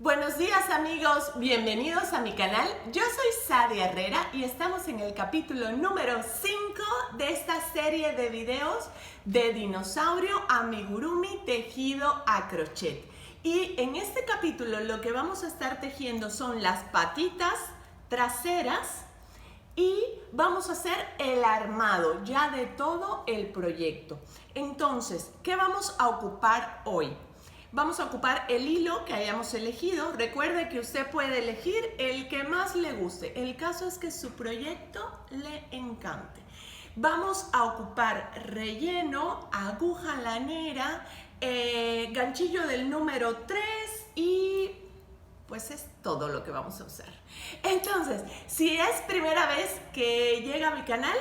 Buenos días amigos, bienvenidos a mi canal. Yo soy Sadia Herrera y estamos en el capítulo número 5 de esta serie de videos de dinosaurio amigurumi tejido a crochet. Y en este capítulo lo que vamos a estar tejiendo son las patitas traseras y vamos a hacer el armado ya de todo el proyecto. Entonces, ¿qué vamos a ocupar hoy? Vamos a ocupar el hilo que hayamos elegido. Recuerde que usted puede elegir el que más le guste. El caso es que su proyecto le encante. Vamos a ocupar relleno, aguja lanera, ganchillo del número 3 y pues es todo lo que vamos a usar. Entonces, si es primera vez que llega a mi canal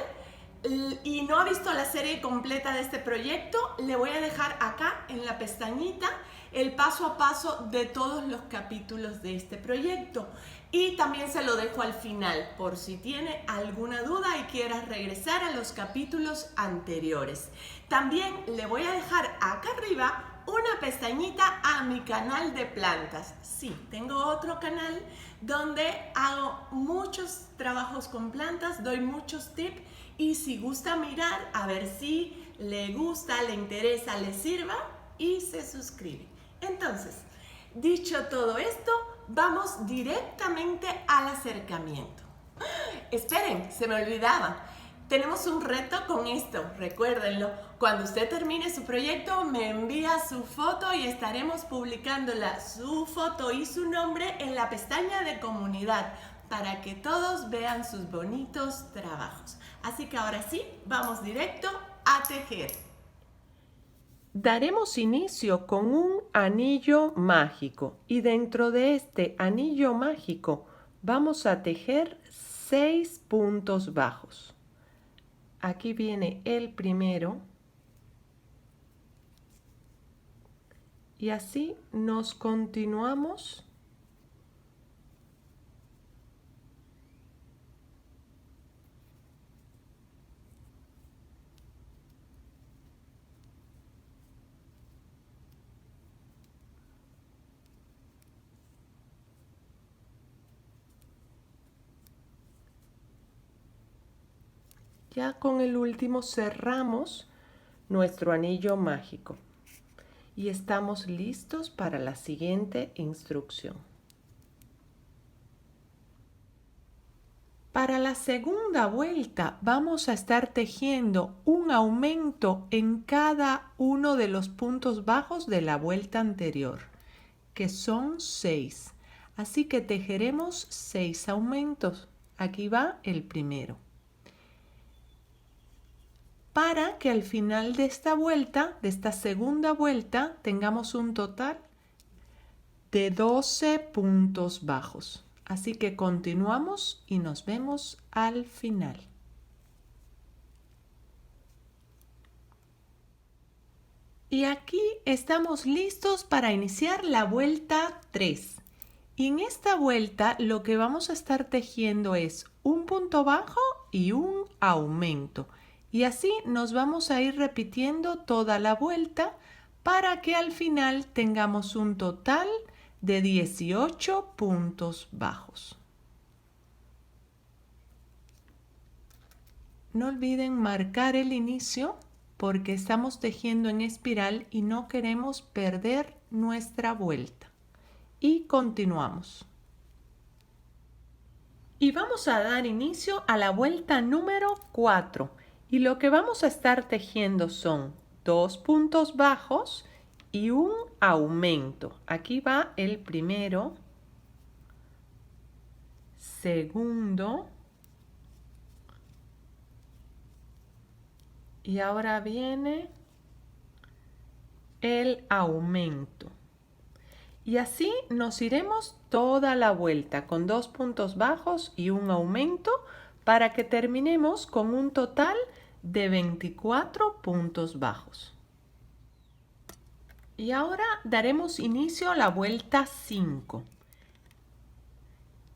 y no ha visto la serie completa de este proyecto, le voy a dejar acá en la pestañita el paso a paso de todos los capítulos de este proyecto. Y también se lo dejo al final por si tiene alguna duda y quiera regresar a los capítulos anteriores. También le voy a dejar acá arriba una pestañita a mi canal de plantas. Sí, tengo otro canal donde hago muchos trabajos con plantas, doy muchos tips y si gusta mirar a ver si le gusta, le interesa, le sirva y se suscribe. Entonces, dicho todo esto, vamos directamente al acercamiento. Esperen, se me olvidaba. Tenemos un reto con esto, recuérdenlo. Cuando usted termine su proyecto, me envía su foto y estaremos publicándola, su foto y su nombre en la pestaña de comunidad para que todos vean sus bonitos trabajos. Así que ahora sí, vamos directo a tejer. Daremos inicio con un anillo mágico y dentro de este anillo mágico vamos a tejer 6 puntos bajos. Aquí viene el primero y así nos continuamos ya con el último cerramos nuestro anillo mágico y estamos listos para la siguiente instrucción. Para la segunda vuelta vamos a estar tejiendo un aumento en cada uno de los puntos bajos de la vuelta anterior, que son 6. Así que tejeremos 6 aumentos. Aquí va el primero. Para que al final de esta vuelta, de esta segunda vuelta, tengamos un total de 12 puntos bajos. Así que continuamos y nos vemos al final. Y aquí estamos listos para iniciar la vuelta 3. Y en esta vuelta lo que vamos a estar tejiendo es un punto bajo y un aumento. Y así nos vamos a ir repitiendo toda la vuelta para que al final tengamos un total de 18 puntos bajos. No olviden marcar el inicio porque estamos tejiendo en espiral y no queremos perder nuestra vuelta. Y continuamos. Y vamos a dar inicio a la vuelta número 4. Y lo que vamos a estar tejiendo son 2 puntos bajos y un aumento. Aquí va el primero, segundo y ahora viene el aumento. Y así nos iremos toda la vuelta con 2 puntos bajos y un aumento para que terminemos con un total de 24 puntos bajos. Y ahora daremos inicio a la vuelta 5.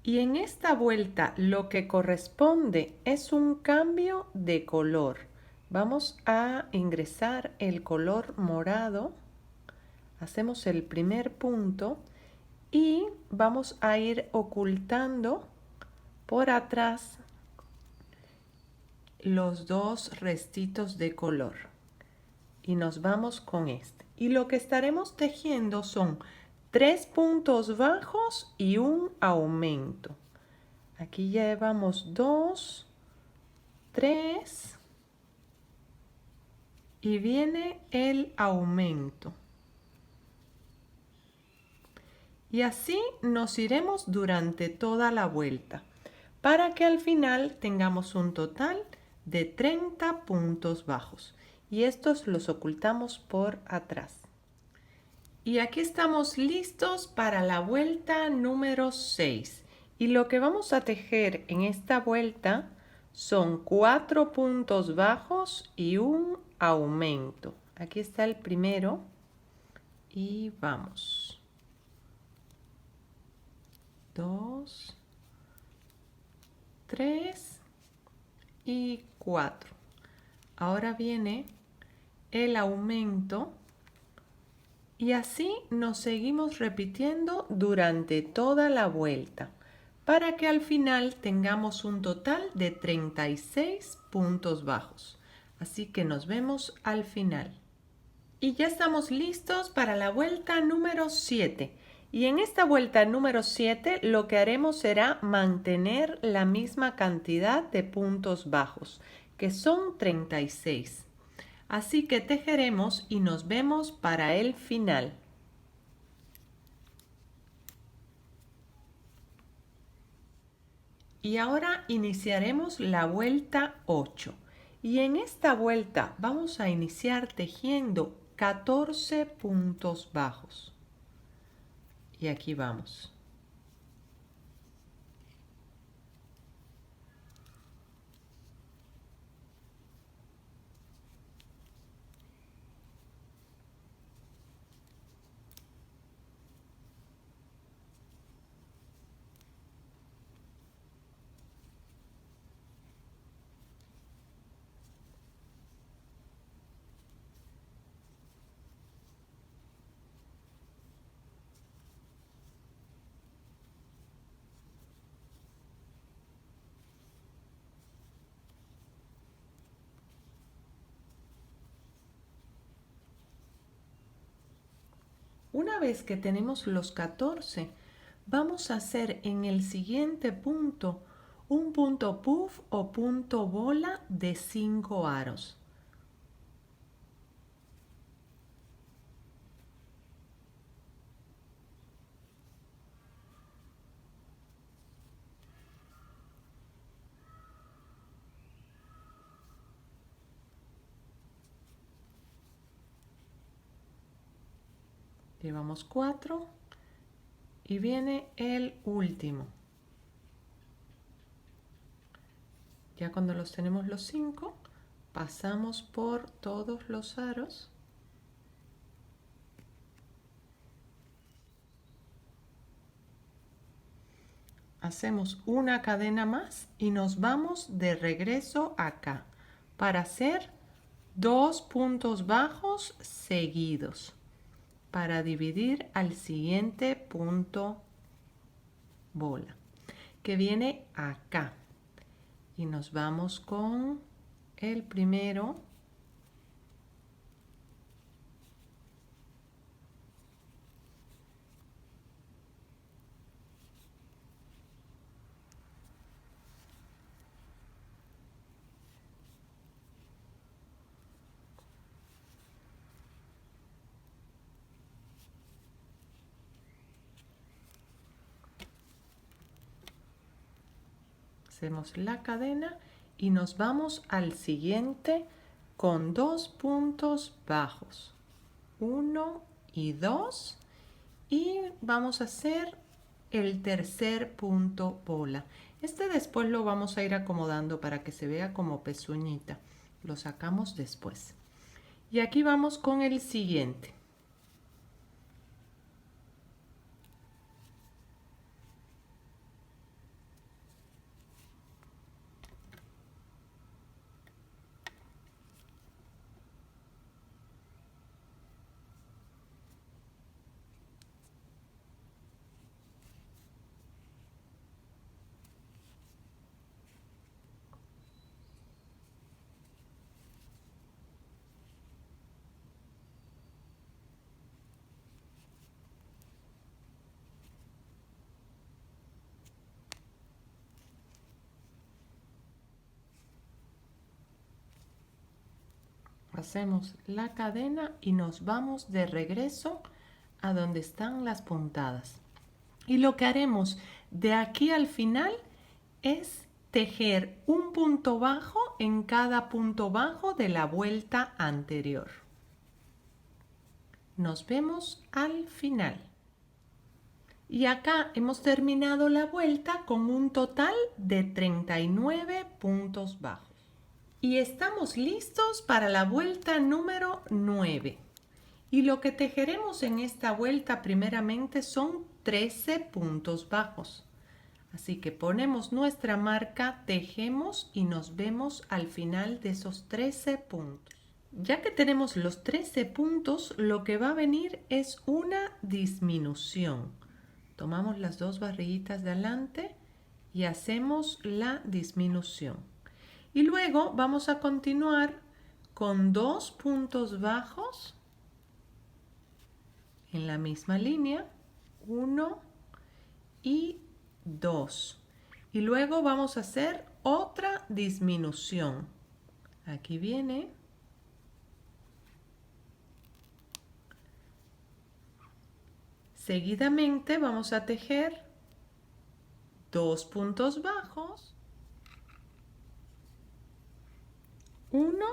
Y en esta vuelta lo que corresponde es un cambio de color. Vamos a ingresar el color morado. Hacemos el primer punto y vamos a ir ocultando por atrás los dos restitos de color y nos vamos con este. Y lo que estaremos tejiendo son 3 puntos bajos y un aumento. Aquí ya llevamos 2, 3 y viene el aumento. Y así nos iremos durante toda la vuelta para que al final tengamos un total de 30 puntos bajos. Y estos los ocultamos por atrás. Y aquí estamos listos para la vuelta número 6. Y lo que vamos a tejer en esta vuelta son 4 puntos bajos y un aumento. Aquí está el primero y vamos. 2, 3 y 4. Ahora viene el aumento y así nos seguimos repitiendo durante toda la vuelta para que al final tengamos un total de 36 puntos bajos. Así que nos vemos al final. Y ya estamos listos para la vuelta número 7. Y en esta vuelta número 7 lo que haremos será mantener la misma cantidad de puntos bajos, que son 36. Así que tejeremos y nos vemos para el final. Y ahora iniciaremos la vuelta 8. Y en esta vuelta vamos a iniciar tejiendo 14 puntos bajos. Y aquí vamos. Una vez que tenemos los 14, vamos a hacer en el siguiente punto un punto puff o punto bola de 5 aros. Llevamos 4 y viene el último. Ya cuando los tenemos los 5, pasamos por todos los aros. Hacemos una cadena más y nos vamos de regreso acá para hacer 2 puntos bajos seguidos para dividir al siguiente punto bola que viene acá. Y nos vamos con el primero. Hacemos la cadena y nos vamos al siguiente con 2 puntos bajos. 1 y 2. Y vamos a hacer el tercer punto bola. Este después lo vamos a ir acomodando para que se vea como pezuñita. Lo sacamos después. Y aquí vamos con el siguiente. hacemos la cadena y nos vamos de regreso a donde están las puntadas. Y lo que haremos de aquí al final es tejer un punto bajo en cada punto bajo de la vuelta anterior. Nos vemos al final. Y acá hemos terminado la vuelta con un total de 39 puntos bajos. Y estamos listos para la vuelta número 9. Y lo que tejeremos en esta vuelta primeramente son 13 puntos bajos. Así que ponemos nuestra marca, tejemos y nos vemos al final de esos 13 puntos. Ya que tenemos los 13 puntos, lo que va a venir es una disminución. Tomamos las dos barriguitas de adelante y hacemos la disminución. Y luego vamos a continuar con 2 puntos bajos en la misma línea, 1 y 2. Y luego vamos a hacer otra disminución. Aquí viene. Seguidamente vamos a tejer 2 puntos bajos, 1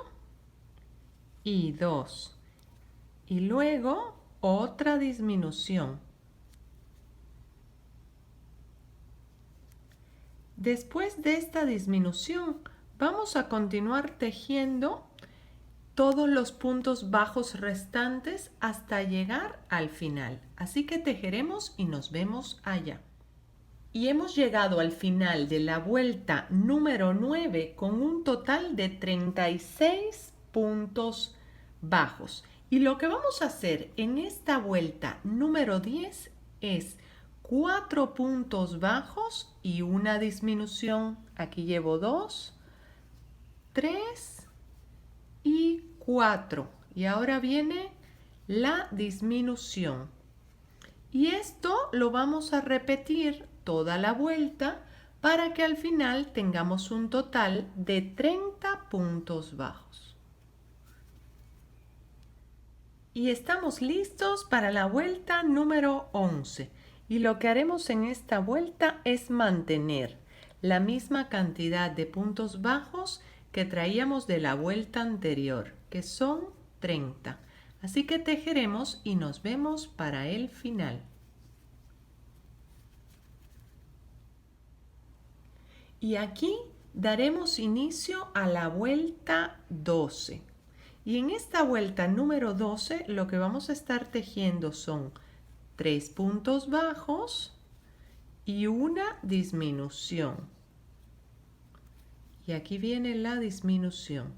y 2. Y luego otra disminución. Después de esta disminución, vamos a continuar tejiendo todos los puntos bajos restantes hasta llegar al final. Así que tejeremos y nos vemos allá. Y hemos llegado al final de la vuelta número 9 con un total de 36 puntos bajos. Y lo que vamos a hacer en esta vuelta número 10 es 4 puntos bajos y una disminución. Aquí llevo 2, 3 y 4. Y ahora viene la disminución. Y esto lo vamos a repetir toda la vuelta para que al final tengamos un total de 30 puntos bajos. Y estamos listos para la vuelta número 11. Y lo que haremos en esta vuelta es mantener la misma cantidad de puntos bajos que traíamos de la vuelta anterior, que son 30. Así que tejeremos y nos vemos para el final. Y aquí daremos inicio a la vuelta 12. Y en esta vuelta número 12 lo que vamos a estar tejiendo son 3 puntos bajos y una disminución. Y aquí viene la disminución.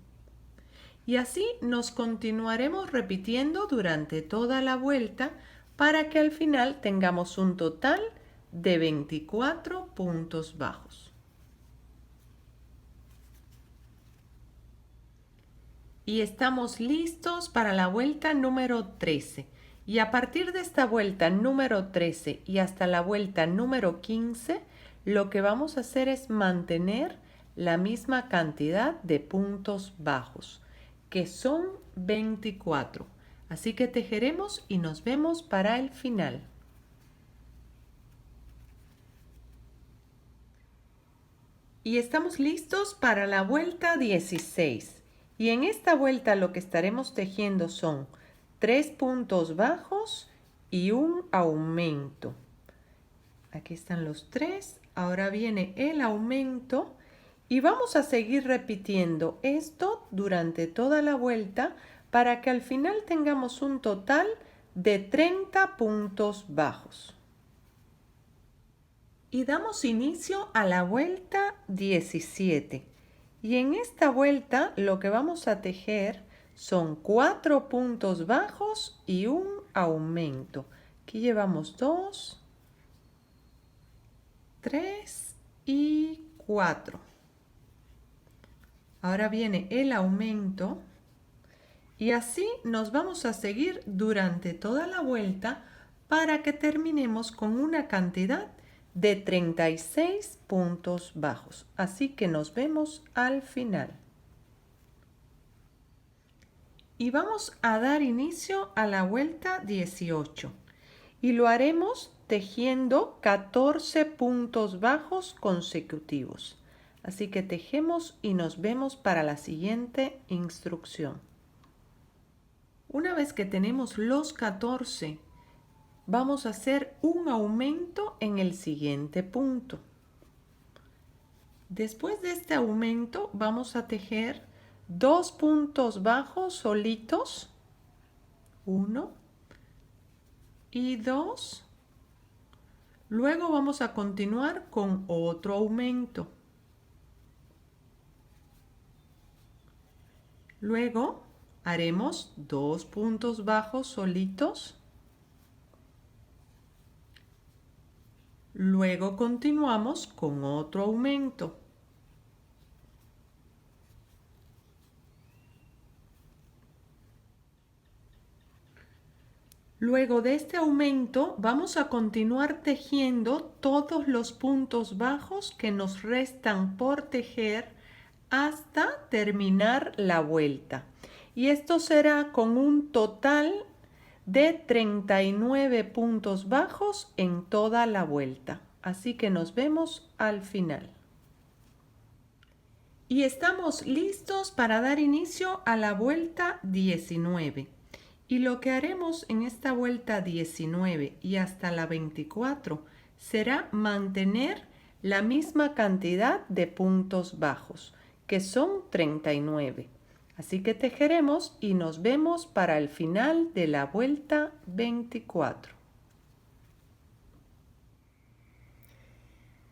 Y así nos continuaremos repitiendo durante toda la vuelta para que al final tengamos un total de 24 puntos bajos. Y estamos listos para la vuelta número 13. Y a partir de esta vuelta número 13 y hasta la vuelta número 15, lo que vamos a hacer es mantener la misma cantidad de puntos bajos, que son 24. Así que tejeremos y nos vemos para el final. Y estamos listos para la vuelta 16. Y en esta vuelta lo que estaremos tejiendo son 3 puntos bajos y un aumento. Aquí están los 3. Ahora viene el aumento. Y vamos a seguir repitiendo esto durante toda la vuelta para que al final tengamos un total de 30 puntos bajos. Y damos inicio a la vuelta 17. Y en esta vuelta lo que vamos a tejer son 4 puntos bajos y un aumento. Aquí llevamos 2, 3 y 4. Ahora viene el aumento y así nos vamos a seguir durante toda la vuelta para que terminemos con una cantidad de 36 puntos bajos. Así que nos vemos al final. Y vamos a dar inicio a la vuelta 18 y lo haremos tejiendo 14 puntos bajos consecutivos. Así que tejemos y nos vemos para la siguiente instrucción. Una vez que tenemos los 14, vamos a hacer un aumento en el siguiente punto. Después de este aumento vamos a tejer 2 puntos bajos solitos, 1 y 2. Luego vamos a continuar con otro aumento. Luego haremos 2 puntos bajos solitos. Luego continuamos con otro aumento. Luego de este aumento vamos a continuar tejiendo todos los puntos bajos que nos restan por tejer hasta terminar la vuelta. Y esto será con un total de 39 puntos bajos en toda la vuelta. Así que nos vemos al final. Y estamos listos para dar inicio a la vuelta 19. Y lo que haremos en esta vuelta 19 y hasta la 24 será mantener la misma cantidad de puntos bajos, que son 39. Así que tejeremos y nos vemos para el final de la vuelta 24.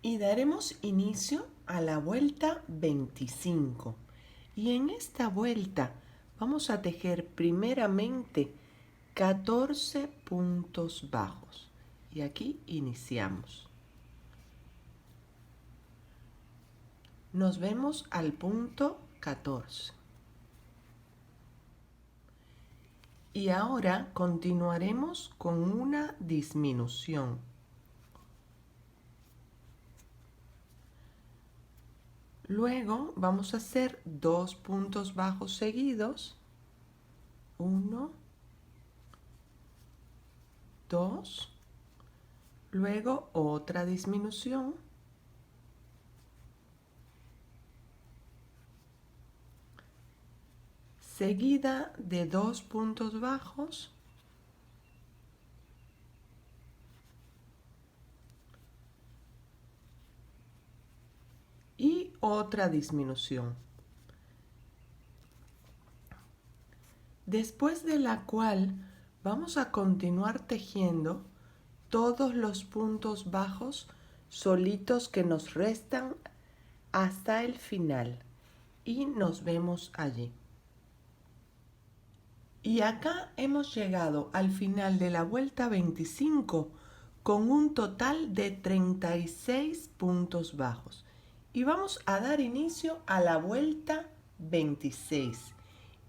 Y daremos inicio a la vuelta 25. Y en esta vuelta vamos a tejer primeramente 14 puntos bajos. Y aquí iniciamos. Nos vemos al punto 14. Y ahora continuaremos con una disminución. Luego vamos a hacer 2 puntos bajos seguidos. 1, 2. Luego otra disminución. Seguida de 2 puntos bajos. Y otra disminución. Después de la cual vamos a continuar tejiendo todos los puntos bajos solitos que nos restan hasta el final. Y nos vemos allí. Y acá hemos llegado al final de la vuelta 25 con un total de 36 puntos bajos. Y vamos a dar inicio a la vuelta 26.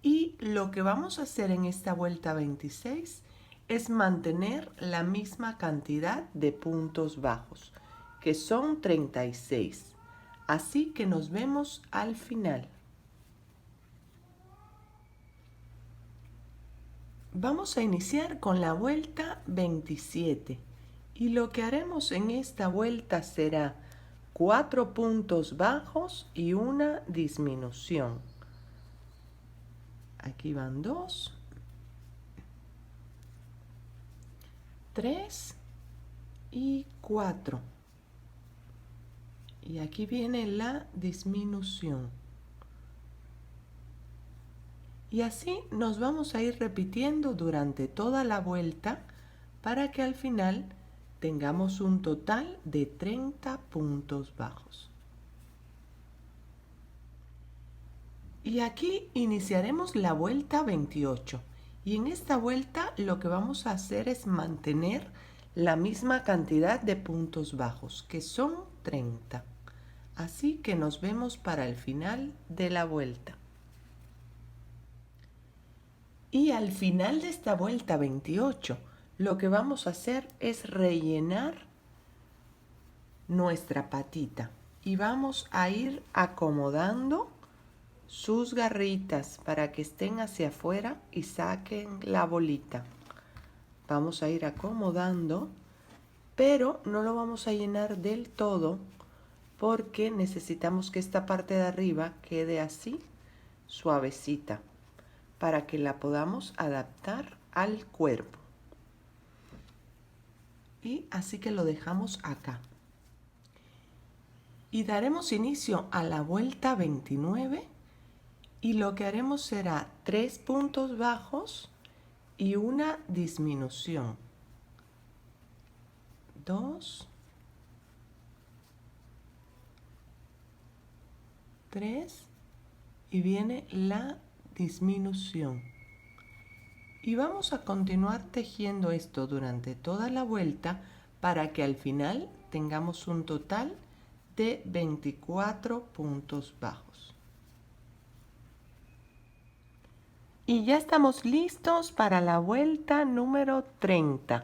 Y lo que vamos a hacer en esta vuelta 26 es mantener la misma cantidad de puntos bajos, que son 36. Así que nos vemos al final. Vamos a iniciar con la vuelta 27 y lo que haremos en esta vuelta será 4 puntos bajos y una disminución. Aquí van 2, 3 y 4. Y aquí viene la disminución. Y así nos vamos a ir repitiendo durante toda la vuelta para que al final tengamos un total de 30 puntos bajos. Y aquí iniciaremos la vuelta 28. Y en esta vuelta lo que vamos a hacer es mantener la misma cantidad de puntos bajos, que son 30. Así que nos vemos para el final de la vuelta. Y al final de esta vuelta 28, lo que vamos a hacer es rellenar nuestra patita. Y vamos a ir acomodando sus garritas para que estén hacia afuera y saquen la bolita. Vamos a ir acomodando, pero no lo vamos a llenar del todo porque necesitamos que esta parte de arriba quede así, suavecita, para que la podamos adaptar al cuerpo. Y así que lo dejamos acá. Y daremos inicio a la vuelta 29 y lo que haremos será 3 puntos bajos y una disminución. 2, 3 y viene la disminución. Y vamos a continuar tejiendo esto durante toda la vuelta para que al final tengamos un total de 24 puntos bajos. Y ya estamos listos para la vuelta número 30.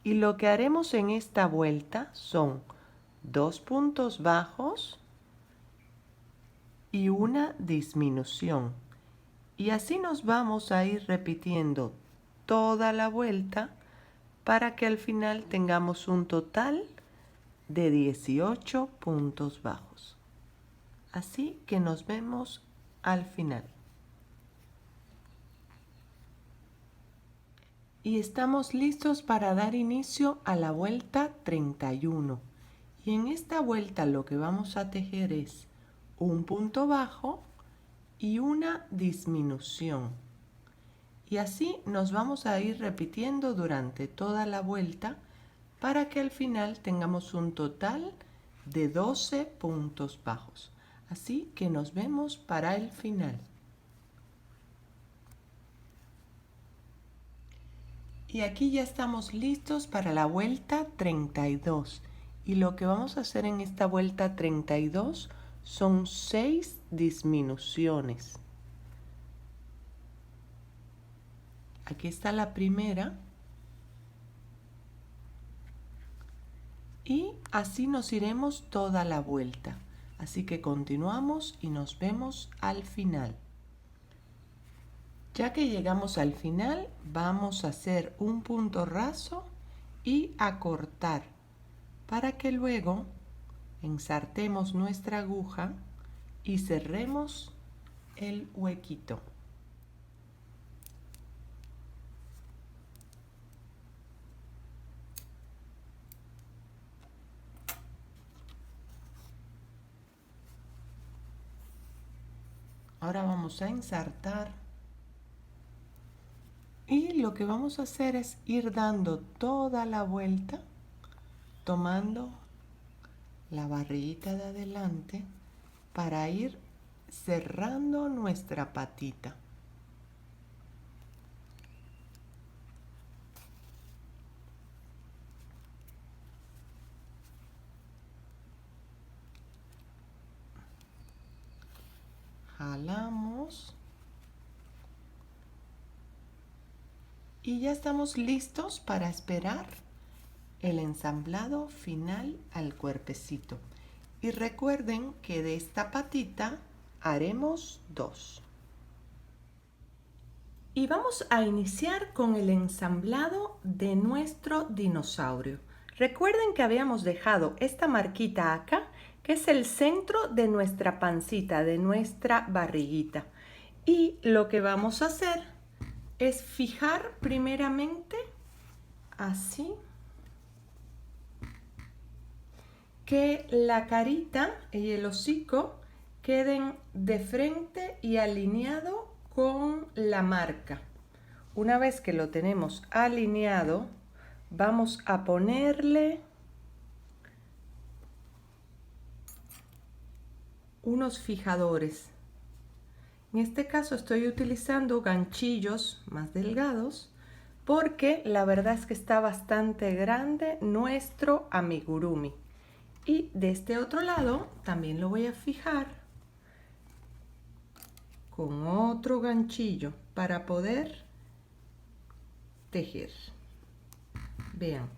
Y lo que haremos en esta vuelta son 2 puntos bajos y una disminución. Y así nos vamos a ir repitiendo toda la vuelta para que al final tengamos un total de 18 puntos bajos. Así que nos vemos al final. Y estamos listos para dar inicio a la vuelta 31. Y en esta vuelta lo que vamos a tejer es un punto bajo y una disminución. Y así nos vamos a ir repitiendo durante toda la vuelta para que al final tengamos un total de 12 puntos bajos. Así que nos vemos para el final. Y aquí ya estamos listos para la vuelta 32. Y lo que vamos a hacer en esta vuelta 32 son 6 disminuciones. Aquí está la primera. Y así nos iremos toda la vuelta. Así que continuamos y nos vemos al final. Ya que llegamos al final, vamos a hacer un punto raso y a cortar para que luego ensartemos nuestra aguja y cerremos el huequito. Ahora vamos a ensartar y lo que vamos a hacer es ir dando toda la vuelta tomando la barriguita de adelante para ir cerrando nuestra patita. Jalamos y ya estamos listos para esperar el ensamblado final al cuerpecito. Y recuerden que de esta patita haremos 2. Y vamos a iniciar con el ensamblado de nuestro dinosaurio. Recuerden que habíamos dejado esta marquita acá, que es el centro de nuestra pancita, de nuestra barriguita. Y lo que vamos a hacer es fijar primeramente así, que la carita y el hocico queden de frente y alineado con la marca. Una vez que lo tenemos alineado, vamos a ponerle unos fijadores. En este caso estoy utilizando ganchillos más delgados porque la verdad es que está bastante grande nuestro amigurumi. Y de este otro lado también lo voy a fijar con otro ganchillo para poder tejer. Vean,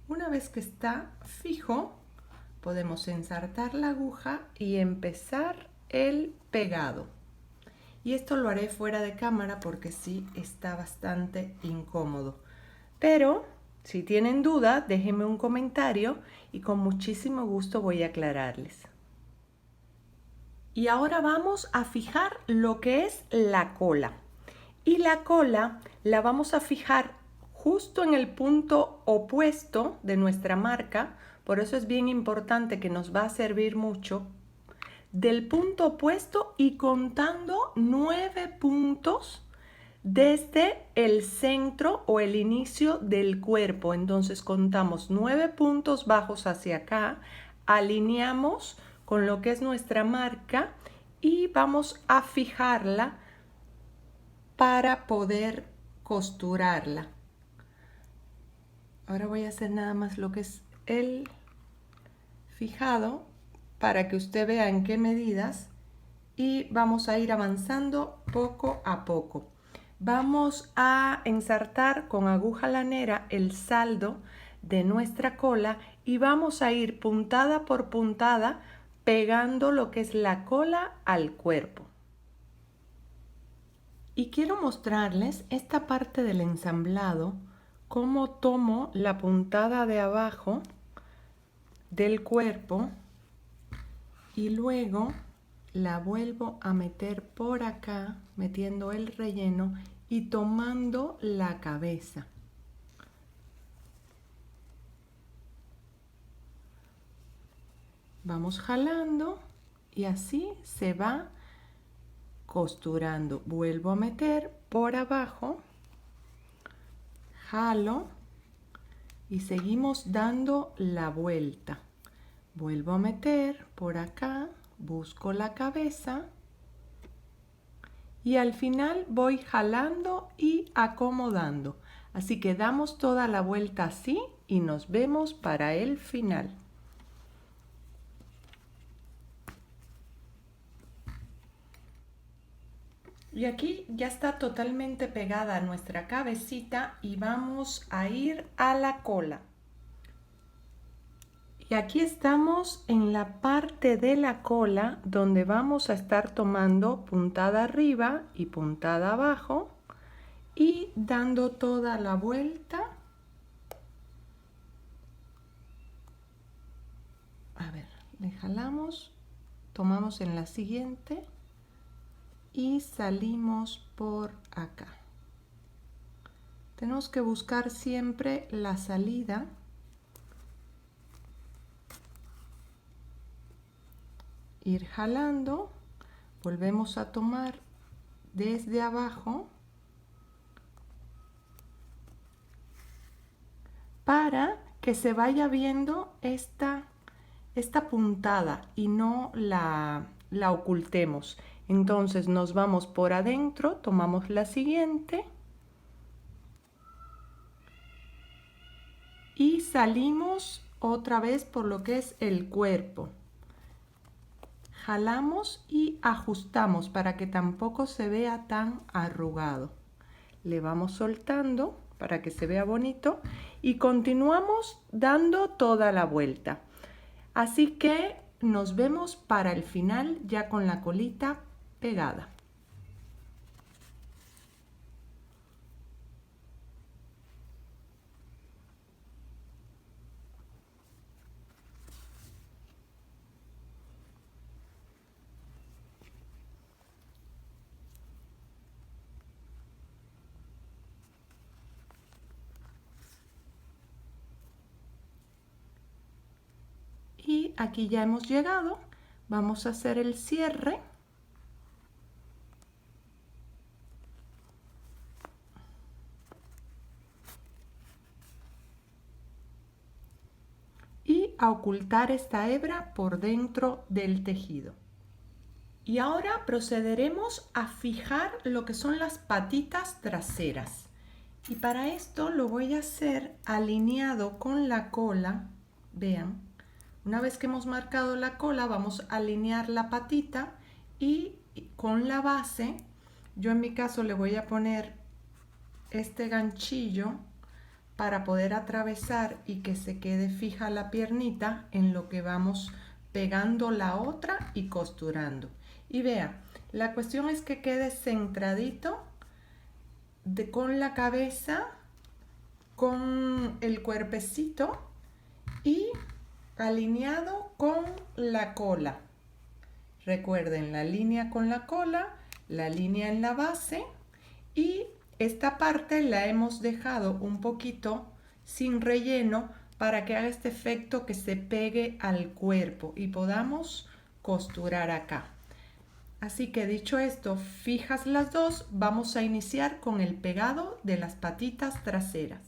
una vez que está fijo, podemos ensartar la aguja y empezar el pegado. Y esto lo haré fuera de cámara porque sí está bastante incómodo. Pero si tienen duda, déjenme un comentario y con muchísimo gusto voy a aclararles. Y ahora vamos a fijar lo que es la cola. Y la cola la vamos a fijar justo en el punto opuesto de nuestra marca. Por eso es bien importante, que nos va a servir mucho, del punto opuesto y contando 9 puntos desde el centro o el inicio del cuerpo. Entonces contamos 9 puntos bajos hacia acá, alineamos con lo que es nuestra marca y vamos a fijarla para poder costurarla. Ahora voy a hacer nada más lo que es el fijado para que usted vea en qué medidas, y vamos a ir avanzando poco a poco. Vamos a ensartar con aguja lanera el saldo de nuestra cola y vamos a ir puntada por puntada pegando lo que es la cola al cuerpo. Y quiero mostrarles esta parte del ensamblado, cómo tomo la puntada de abajo del cuerpo y luego la vuelvo a meter por acá, metiendo el relleno y tomando la cabeza. Vamos jalando y así se va costurando. Vuelvo a meter por abajo, jalo y seguimos dando la vuelta. Vuelvo a meter por acá, busco la cabeza y al final voy jalando y acomodando. Así que damos toda la vuelta así y nos vemos para el final. Y aquí ya está totalmente pegada nuestra cabecita y vamos a ir a la cola. Y aquí estamos en la parte de la cola donde vamos a estar tomando puntada arriba y puntada abajo y dando toda la vuelta. A ver, le jalamos, tomamos en la siguiente y salimos por acá. Tenemos que buscar siempre la salida. Ir jalando, volvemos a tomar desde abajo para que se vaya viendo esta puntada y no la ocultemos. Entonces nos vamos por adentro, tomamos la siguiente y salimos otra vez por lo que es el cuerpo. Jalamos y ajustamos para que tampoco se vea tan arrugado. Le vamos soltando para que se vea bonito y continuamos dando toda la vuelta. Así que nos vemos para el final ya con la colita pegada. Y aquí ya hemos llegado. Vamos a hacer el cierre. Y a ocultar esta hebra por dentro del tejido. Y ahora procederemos a fijar lo que son las patitas traseras. Y para esto lo voy a hacer alineado con la cola. Vean, una vez que hemos marcado la cola, vamos a alinear la patita y con la base, yo en mi caso le voy a poner este ganchillo para poder atravesar y que se quede fija la piernita en lo que vamos pegando la otra y costurando. Y vea, La cuestión es que quede centradito con la cabeza, con el cuerpecito y alineado con la cola. Recuerden, la línea con la cola, la línea en la base, y esta parte la hemos dejado un poquito sin relleno para que haga este efecto que se pegue al cuerpo y podamos costurar acá. Así que dicho esto, fijas las dos, vamos a iniciar con el pegado de las patitas traseras.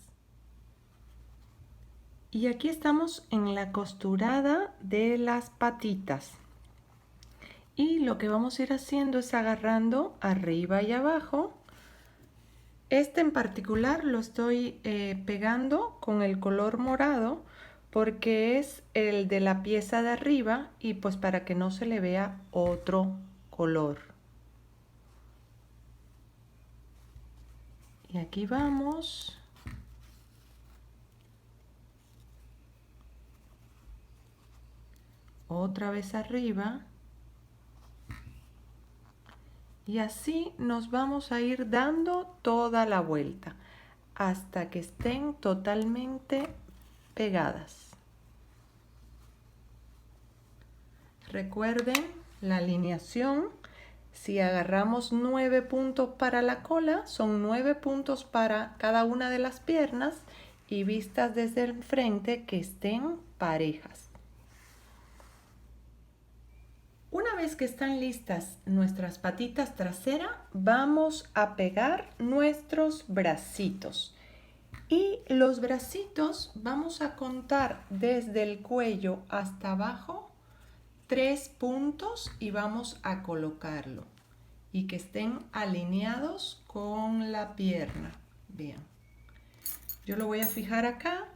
Y aquí estamos en la costurada de las patitas. Y lo que vamos a ir haciendo es agarrando arriba y abajo. Este en particular lo estoy pegando con el color morado porque es el de la pieza de arriba y pues para que no se le vea otro color. Y aquí vamos. Otra vez arriba. Y así nos vamos a ir dando toda la vuelta hasta que estén totalmente pegadas. Recuerden la alineación. Si agarramos 9 puntos para la cola, son 9 puntos para cada una de las piernas y vistas desde el frente que estén parejas. Una vez que están listas nuestras patitas traseras, vamos a pegar nuestros bracitos. Y los bracitos vamos a contar desde el cuello hasta abajo 3 puntos y vamos a colocarlo. Y que estén alineados con la pierna. Bien. Yo lo voy a fijar acá.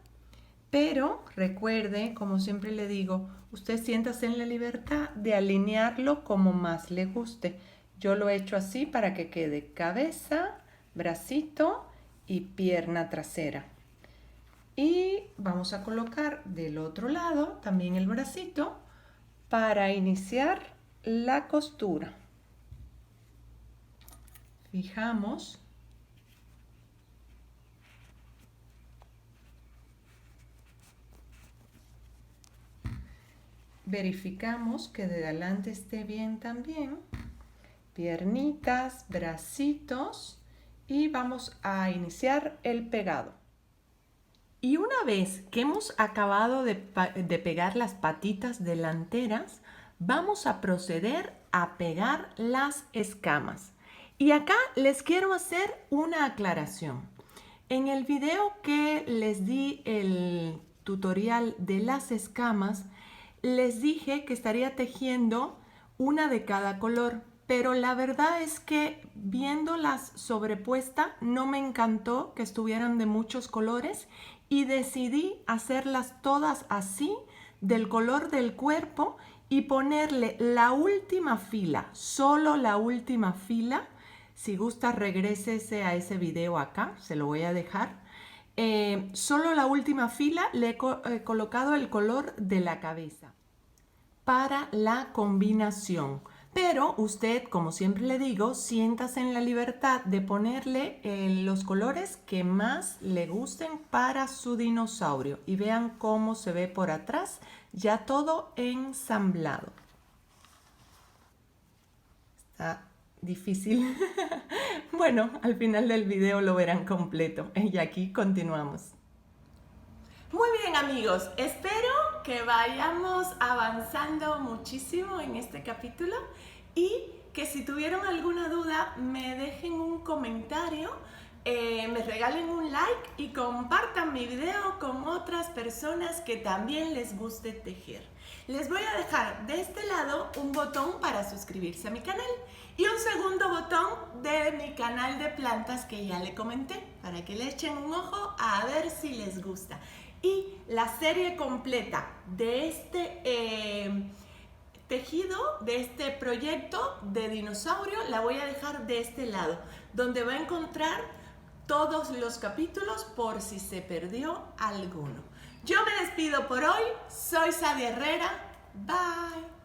Pero recuerde, como siempre le digo, usted siéntase en la libertad de alinearlo como más le guste. Yo lo he hecho así para que quede cabeza, bracito y pierna trasera. Y vamos a colocar del otro lado también el bracito para iniciar la costura. Fijamos. Verificamos que de adelante esté bien también. Piernitas, bracitos y vamos a iniciar el pegado. Y una vez que hemos acabado de pegar las patitas delanteras, vamos a proceder a pegar las escamas. Y acá les quiero hacer una aclaración. En el video que les di el tutorial de las escamas, les dije que estaría tejiendo una de cada color, pero la verdad es que viéndolas sobrepuestas no me encantó que estuvieran de muchos colores y decidí hacerlas todas así del color del cuerpo y ponerle la última fila, solo la última fila. Si gusta, regrésese a ese video acá, se lo voy a dejar. Solo la última fila le he colocado el color de la cabeza para la combinación. Pero usted, como siempre le digo, siéntase en la libertad de ponerle los colores que más le gusten para su dinosaurio. Y vean cómo se ve por atrás, ya todo ensamblado. Está difícil. Bueno, al final del video lo verán completo. Y aquí continuamos. Muy bien, amigos, espero que vayamos avanzando muchísimo en este capítulo y que si tuvieron alguna duda me dejen un comentario, me regalen un like y compartan mi video con otras personas que también les guste tejer. Les voy a dejar de este lado un botón para suscribirse a mi canal y un segundo botón de mi canal de plantas que ya le comenté para que le echen un ojo a ver si les gusta. Y la serie completa de este tejido, de este proyecto de dinosaurio, la voy a dejar de este lado, donde va a encontrar todos los capítulos por si se perdió alguno. Yo me despido por hoy, soy Sadia Herrera, bye.